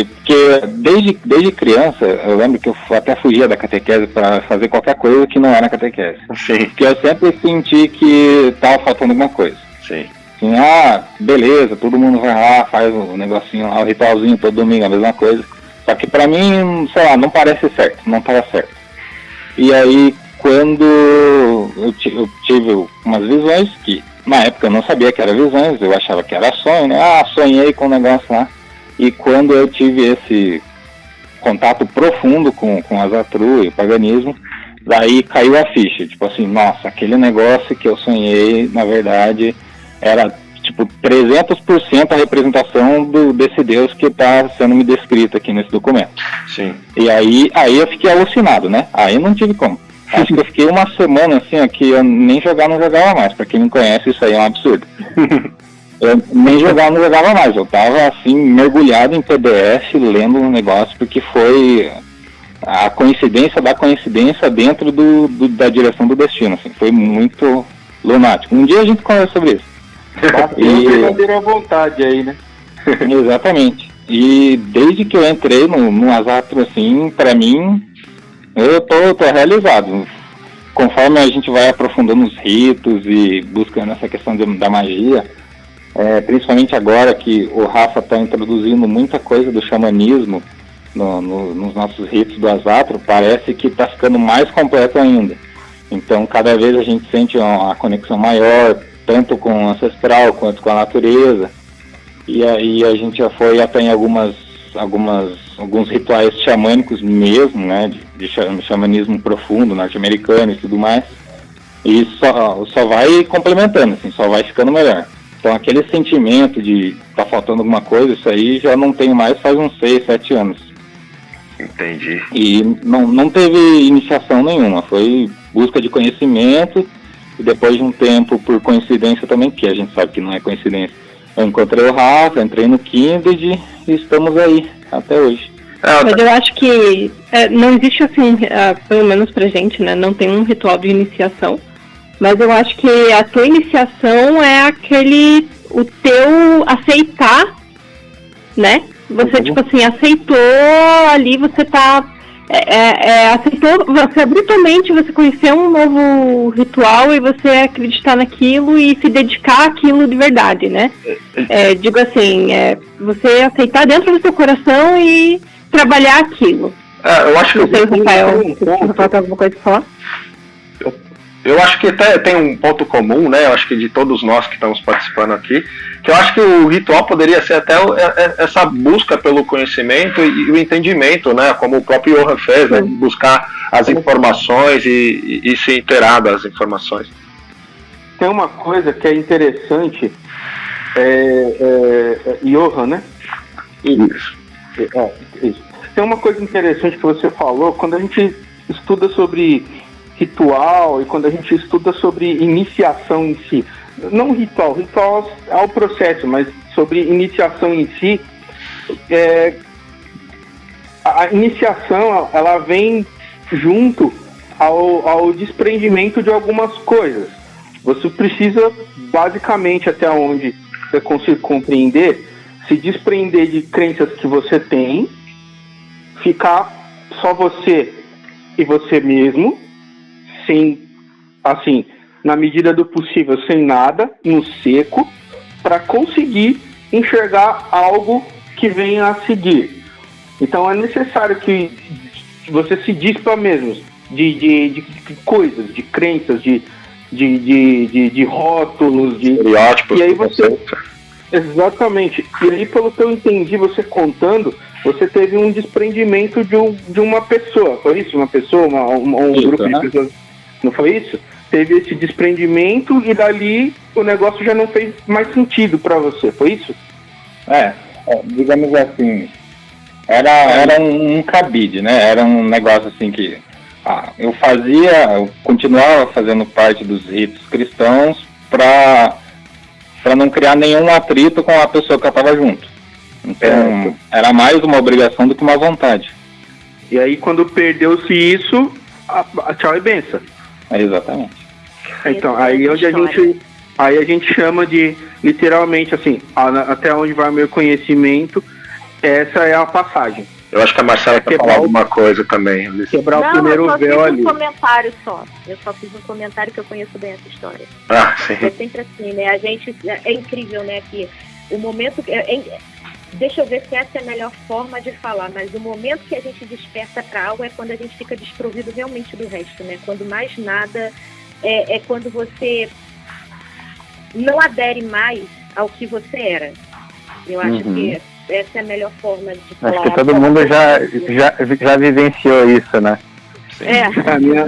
porque desde criança, eu lembro que eu até fugia da catequese para fazer qualquer coisa que não era catequese. Sim. Porque eu sempre senti que tava faltando alguma coisa. Sim. Assim, beleza, todo mundo vai lá, faz o negocinho lá, o ritualzinho todo domingo, a mesma coisa. Só que pra mim, sei lá, não parece certo, não tava certo. E aí, quando eu tive umas visões que na época eu não sabia que era visões, eu achava que era sonho, né? Sonhei com o negócio lá. E quando eu tive esse contato profundo com Asatru e o paganismo, daí caiu a ficha. Tipo assim, nossa, aquele negócio que eu sonhei, na verdade, era tipo 300% a representação desse Deus que está sendo me descrito aqui nesse documento. Sim. E aí eu fiquei alucinado, né? Aí não tive como. Acho que eu fiquei uma semana assim, que eu nem não jogava mais. Pra quem me conhece, isso aí é um absurdo. Eu nem não jogava mais. Eu tava assim, mergulhado em PDF, lendo um negócio, porque foi a coincidência da coincidência dentro da direção do destino. Assim, foi muito lunático. Um dia a gente conversa sobre isso. E verdadeira vontade aí, né? Exatamente. E desde que eu entrei no Asatru, assim, pra mim, eu tô realizado. Conforme a gente vai aprofundando os ritos e buscando essa questão da magia, principalmente agora que o Rafa está introduzindo muita coisa do xamanismo nos nossos ritos do Asatru, parece que está ficando mais completo ainda. Então, cada vez a gente sente uma conexão maior, tanto com o ancestral quanto com a natureza. E aí a gente já foi até em alguns rituais xamânicos mesmo, né, de xamanismo profundo, norte-americano e tudo mais, e só vai complementando, assim, só vai ficando melhor. Então aquele sentimento de tá faltando alguma coisa, isso aí já não tenho mais faz uns 6, 7 anos. Entendi. E não teve iniciação nenhuma, foi busca de conhecimento, e depois de um tempo, por coincidência também, que a gente sabe que não é coincidência, eu encontrei o Rafa, entrei no Kindred e estamos aí, até hoje. Mas eu acho que não existe assim, pelo menos pra gente, né? Não tem um ritual de iniciação. Mas eu acho que a tua iniciação é o teu aceitar, né? Você, tipo assim, aceitou ali, você tá... aceitou, você brutalmente, você conheceu um novo ritual e você acreditar naquilo e se dedicar àquilo de verdade, né? Digo assim, você aceitar dentro do seu coração e trabalhar aquilo. Eu acho que Rafael, tem alguma coisa pra falar? Eu acho que até tem um ponto comum, né? Eu acho que de todos nós que estamos participando aqui, que eu acho que o ritual poderia ser até essa busca pelo conhecimento e o entendimento, né? Como o próprio Johan fez, né? Buscar as informações e se inteirar das informações. Tem uma coisa que é interessante, Johan, né? Isso. Isso. Tem uma coisa interessante que você falou, quando a gente estuda sobre ritual e quando a gente estuda sobre iniciação em si, não ritual é o processo, mas sobre iniciação em si, a iniciação ela vem junto ao desprendimento de algumas coisas. Você precisa, basicamente, até onde você consiga compreender, se desprender de crenças que você tem, ficar só você e você mesmo, sem, assim, na medida do possível, sem nada, no seco, para conseguir enxergar algo que venha a seguir. Então é necessário que você se dispa mesmo de coisas, de crenças, de rótulos, de estereótipos. E aí você... Exatamente. E aí, pelo que eu entendi, você contando, você teve um desprendimento de uma pessoa. Foi isso? Uma pessoa, um isso, grupo de pessoas. Não foi isso? Teve esse desprendimento e dali o negócio já não fez mais sentido para você. Foi isso? Digamos assim, era um cabide, né? Era um negócio assim que eu continuava fazendo parte dos ritos cristãos para não criar nenhum atrito com a pessoa que eu estava junto. Então, era mais uma obrigação do que uma vontade. E aí, quando perdeu-se isso, tchau e benção. Exatamente. Então, aí onde a gente Aí a gente chama de, literalmente, assim, até onde vai o meu conhecimento, essa é a passagem. Eu acho que a Marcela quer falar alguma coisa também. Quebrar o primeiro véu ali. Eu só fiz um comentário só. Eu só fiz um comentário que eu conheço bem essa história. Ah, sim. É sempre assim, né? A gente... É incrível, né? Que o momento... Deixa eu ver se essa é a melhor forma de falar, mas o momento que a gente desperta para algo é quando a gente fica desprovido realmente do resto, né? Quando mais nada... É quando você não adere mais ao que você era. Eu acho que essa é a melhor forma de falar. Acho que todo mundo já vivenciou isso, né? Sim. A minha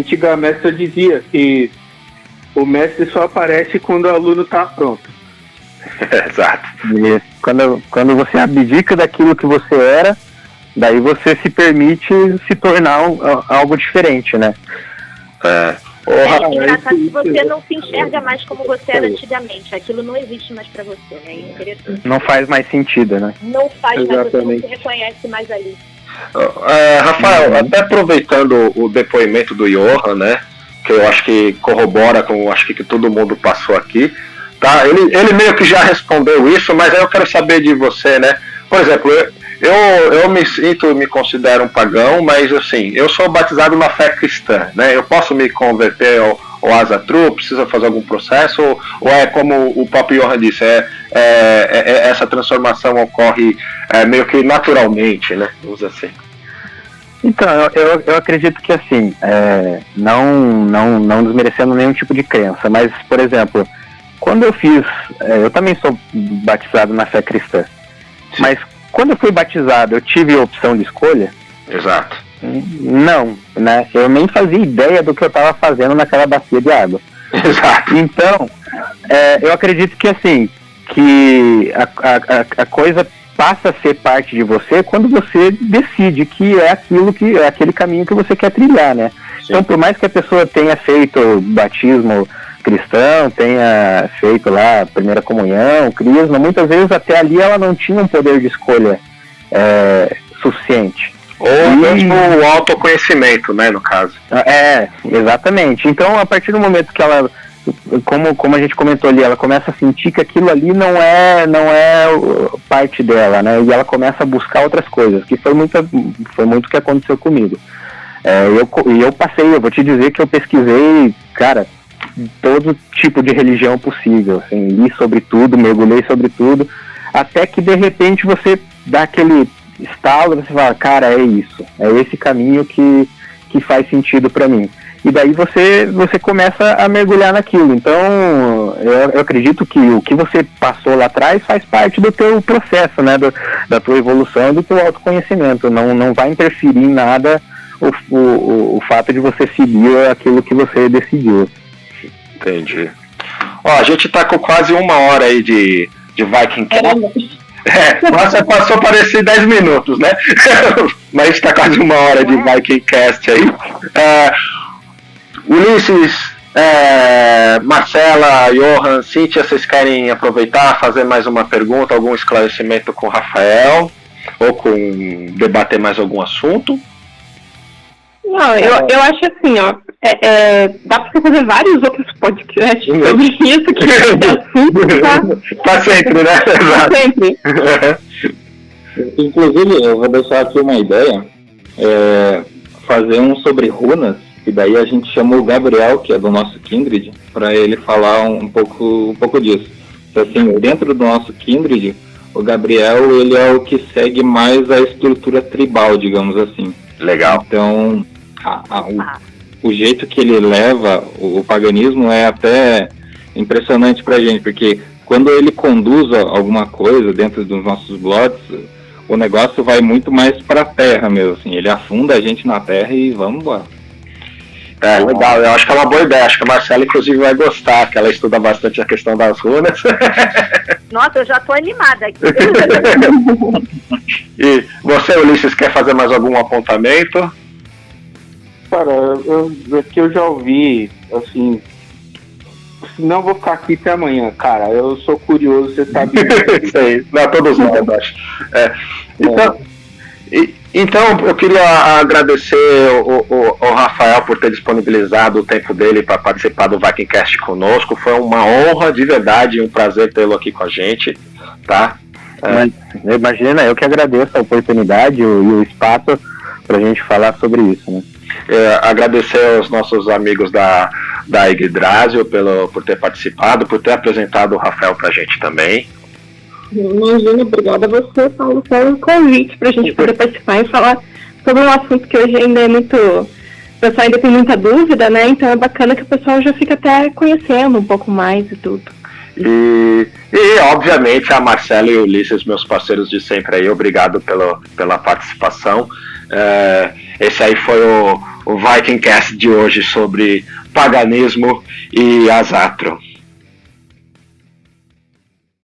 antiga mestra dizia que o mestre só aparece quando o aluno está pronto. Exato. E quando você abdica daquilo que você era, daí você se permite se tornar algo diferente, né? É engraçado que você não se enxerga mais como você era antigamente. Aquilo não existe mais pra você, né? É interessante. Não faz mais sentido, né? Não faz mais, você não se reconhece mais ali. Rafael, até aproveitando o depoimento do Johan, né? Que eu acho que corrobora com acho que todo mundo passou aqui. Tá? Ele meio que já respondeu isso, mas aí eu quero saber de você, né? Por exemplo, eu me considero um pagão, mas assim, eu sou batizado na fé cristã, né? Eu posso me converter ao Asatru, precisa fazer algum processo, ou é como o próprio Johan disse, essa transformação ocorre meio que naturalmente, né? Vamos dizer assim. Então, eu acredito que assim, não desmerecendo nenhum tipo de crença, mas, por exemplo, quando eu também sou batizado na fé cristã, mas quando eu fui batizado, eu tive a opção de escolha? Exato. Não, né? Eu nem fazia ideia do que eu estava fazendo naquela bacia de água. Exato. Então, eu acredito que assim, que a coisa passa a ser parte de você quando você decide que é aquele caminho que você quer trilhar, né? Sim. Então, por mais que a pessoa tenha feito batismo cristão, tenha feito lá a primeira comunhão, crisma, muitas vezes até ali ela não tinha um poder de escolha suficiente. Ou mesmo o autoconhecimento, né, no caso. Exatamente. Então, a partir do momento que ela, como a gente comentou ali, ela começa a sentir que aquilo ali não é parte dela, né, e ela começa a buscar outras coisas, que foi muito o que aconteceu comigo. Eu vou te dizer que eu pesquisei, cara, todo tipo de religião possível, assim, li sobre tudo, mergulhei sobre tudo, até que de repente você dá aquele estalo, você fala, cara, é isso, é esse caminho que faz sentido para mim. E daí você começa a mergulhar naquilo. Então, eu acredito que o que você passou lá atrás faz parte do teu processo, né, da tua evolução e do teu autoconhecimento. Não vai interferir em nada o fato de você seguir aquilo que você decidiu. Entendi. Ó, a gente tá com quase 1 hora aí de Viking Cast. Nossa, passou parecer 10 minutos, né? Mas a gente tá quase 1 hora de Viking Cast aí. Ulisses, Marcela, Johan, Cíntia, vocês querem aproveitar, fazer mais uma pergunta, algum esclarecimento com o Rafael? Ou debater mais algum assunto? Não, eu acho assim, ó, dá pra você fazer vários outros podcasts sobre isso, que é assunto, tá? Pra sempre, né? Pra sempre. Inclusive, eu vou deixar aqui uma ideia, fazer um sobre runas, e daí a gente chama o Gabriel, que é do nosso Kindred, para ele falar um pouco disso. Então, assim, dentro do nosso Kindred, o Gabriel, ele é o que segue mais a estrutura tribal, digamos assim. Legal. Então, o jeito que ele leva o paganismo é até impressionante pra gente, porque quando ele conduz alguma coisa dentro dos nossos blogs, o negócio vai muito mais pra terra mesmo, assim, ele afunda a gente na terra e vamos embora. Legal, eu acho que é uma boa ideia, acho que a Marcela inclusive vai gostar, que ela estuda bastante a questão das runas. Nossa, eu já tô animada aqui. E você, Ulisses, quer fazer mais algum apontamento? Cara, eu já ouvi, assim, não vou ficar aqui até amanhã, cara, eu sou curioso, você sabe. Isso aí, não, todos nós, eu acho. Então, Então, eu queria agradecer o Rafael por ter disponibilizado o tempo dele para participar do VikingCast conosco. Foi uma honra, de verdade, um prazer tê-lo aqui com a gente, tá? Imagina, eu que agradeço a oportunidade e o espaço para a gente falar sobre isso, né? Agradecer aos nossos amigos da Yggdrasil por ter participado, por ter apresentado o Rafael para a gente também. Imagina, obrigada a você, Paulo, pelo convite para a gente poder participar e falar sobre um assunto que hoje ainda é muito... O pessoal ainda tem muita dúvida, né? Então é bacana que o pessoal já fica até conhecendo um pouco mais e tudo. E obviamente, a Marcela e o Ulisses, meus parceiros de sempre aí, obrigado pela participação. Esse aí foi o VikingCast de hoje sobre paganismo e Azatro.